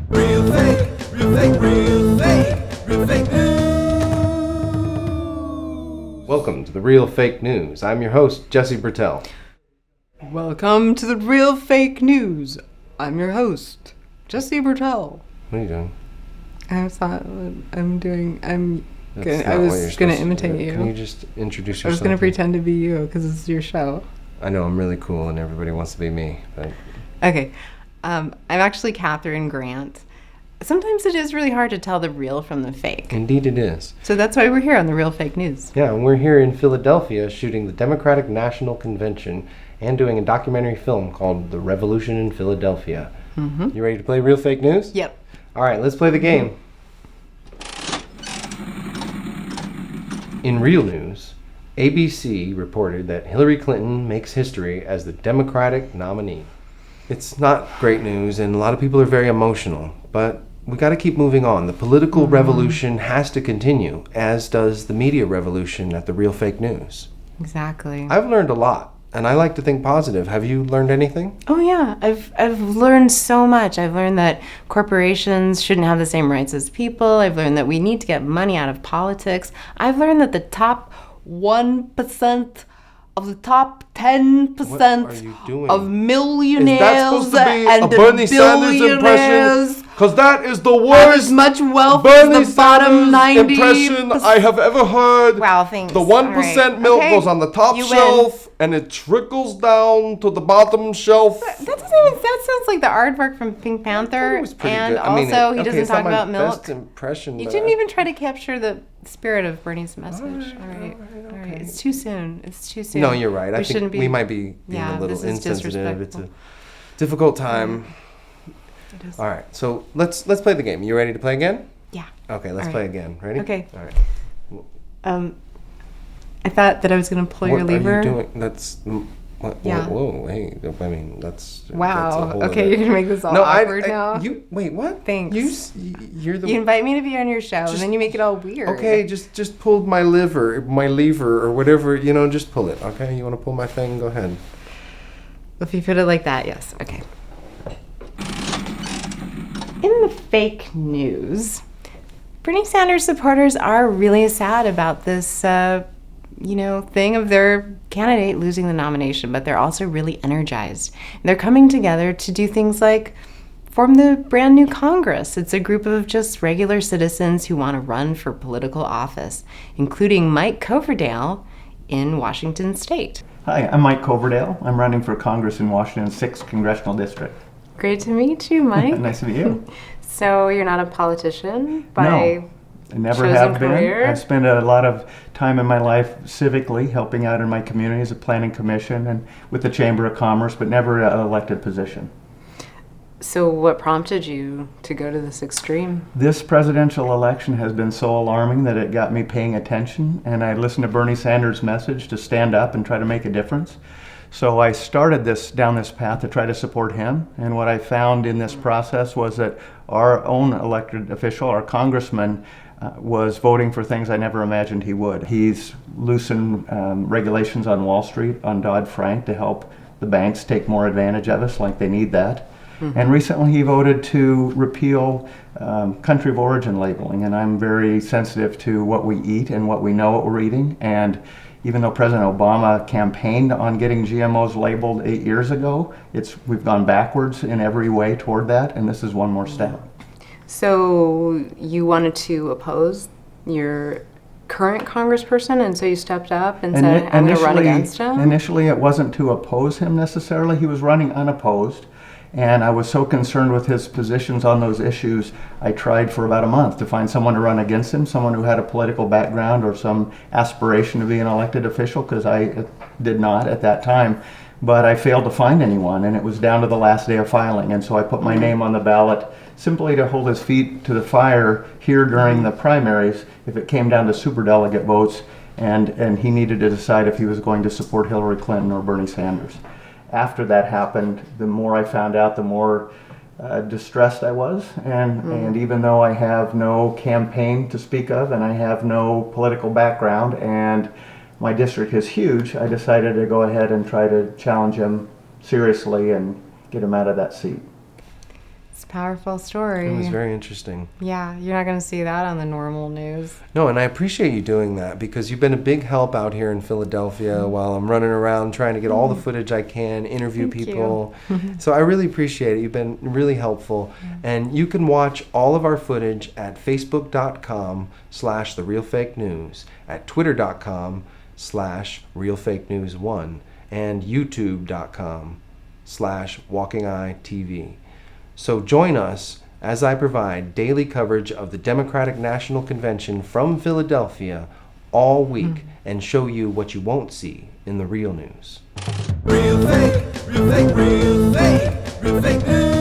Real fake, real fake, real fake, real fake news. Welcome to the Real Fake News. I'm your host, Jesse Bertel. Welcome to the Real Fake News. I'm your host, Jesse Bertel. What are you doing? I thought I'm That's I not what was you're gonna supposed to imitate do. you. Can you just introduce yourself? I was gonna pretend to be you because it's your show. I know I'm really cool and everybody wants to be me, but Okay, I'm actually Katharyn Grant. Sometimes it is really hard to tell the real from the fake. indeed it is. So that's why we're here on the Real Fake News. Yeah, and we're here in Philadelphia shooting the Democratic National Convention and doing a documentary film called The Revolution in Philadelphia. Mm-hmm. You ready to play Real Fake News? Yep. All right, let's play the game. In real news, ABC reported that Hillary Clinton makes history as the Democratic nominee. It's not great news, and a lot of people are very emotional, but we got to keep moving on. The political revolution has to continue, as does the media revolution at the Real Fake News. Exactly. I've learned a lot, and I like to think positive. Have you learned anything? Oh yeah, I've learned so much. I've learned that corporations shouldn't have the same rights as people. I've learned that we need to get money out of politics. I've learned that the top 1% of the top 10% What are you doing? of millionaires Is that supposed to be and a Bernie Sanders impression? billionaires Because that is the have as worst much wealth Bernie as the bottom Sanders 90 impression I have ever heard. Wow, thanks. The All 1% right. milk Okay. goes on the top You shelf and it trickles down to the bottom shelf. That sounds like the aardvark from Pink Panther. It was pretty And good. I mean, also, he okay, doesn't it's not talk my about milk. best impression, You but didn't I- even try to capture the spirit of Bernie's message. All right. okay. It's too soon. It's too soon. No, you're right. I We think shouldn't be. we might be being Yeah, a little this is insensitive. It's a disrespectful. difficult time. It is. All right, so let's play the game. You ready to play again? Yeah. Okay, let's All play right. again. Ready? Okay. All right. I thought that I was gonna pull What your lever. are you doing? That's what? Yeah. Whoa, hey. I mean, that's a Wow. whole Okay, other- you're gonna make this all No, awkward now. You wait. What? Thanks. You're the. You invite me to be on your show, Just- and then you make it all weird. Okay, just pull my lever, or whatever. Just pull it. Okay, you want to pull my thing? Go ahead. If you put it like that, yes. Okay. In the fake news, Bernie Sanders supporters are really sad about this, thing of their candidate losing the nomination, but they're also really energized. They're coming together to do things like form the brand new Congress. It's a group of just regular citizens who want to run for political office, including Mike Coverdale in Washington State. Hi, I'm Mike Coverdale. I'm running for Congress in Washington's 6th Congressional District. Great to meet you, Mike. Nice to meet you. So you're not a politician by No, I never chosen have been. career? I've spent a lot of time in my life civically helping out in my community as a planning commission and with the Chamber of Commerce, but never an elected position. So what prompted you to go to this extreme? This presidential election has been so alarming that it got me paying attention, and I listened to Bernie Sanders' message to stand up and try to make a difference. So I started down this path to try to support him, and what I found in this process was that our own elected official, our congressman, was voting for things I never imagined he would. He's loosened regulations on Wall Street, on Dodd-Frank, to help the banks take more advantage of us, like they need that. And recently he voted to repeal country of origin labeling, and I'm very sensitive to what we eat and what we know what we're eating. And even though President Obama campaigned on getting GMOs labeled 8 years ago, we've gone backwards in every way toward that, and this is one more step. So you wanted to oppose your current congressperson, and so you stepped up and said, I'm going to run against him? Initially, it wasn't to oppose him necessarily. He was running unopposed. And I was so concerned with his positions on those issues, I tried for about a month to find someone to run against him, someone who had a political background or some aspiration to be an elected official, because I did not at that time. But I failed to find anyone, and it was down to the last day of filing. And so I put my name on the ballot simply to hold his feet to the fire here during the primaries if it came down to superdelegate votes, and he needed to decide if he was going to support Hillary Clinton or Bernie Sanders. After that happened, the more I found out, the more distressed I was. And even though I have no campaign to speak of and I have no political background and my district is huge, I decided to go ahead and try to challenge him seriously and get him out of that seat. It's a powerful story. It was very interesting. Yeah, you're not going to see that on the normal news. No, and I appreciate you doing that because you've been a big help out here in Philadelphia while I'm running around trying to get all the footage I can, interview Thank people. So I really appreciate it. You've been really helpful. And you can watch all of our footage at facebook.com/therealfakenews, at twitter.com/realfakenews1, and youtube.com/walkingeyetv. So join us as I provide daily coverage of the Democratic National Convention from Philadelphia all week and show you what you won't see in the real news. Real fake, real fake, real fake, real fake news.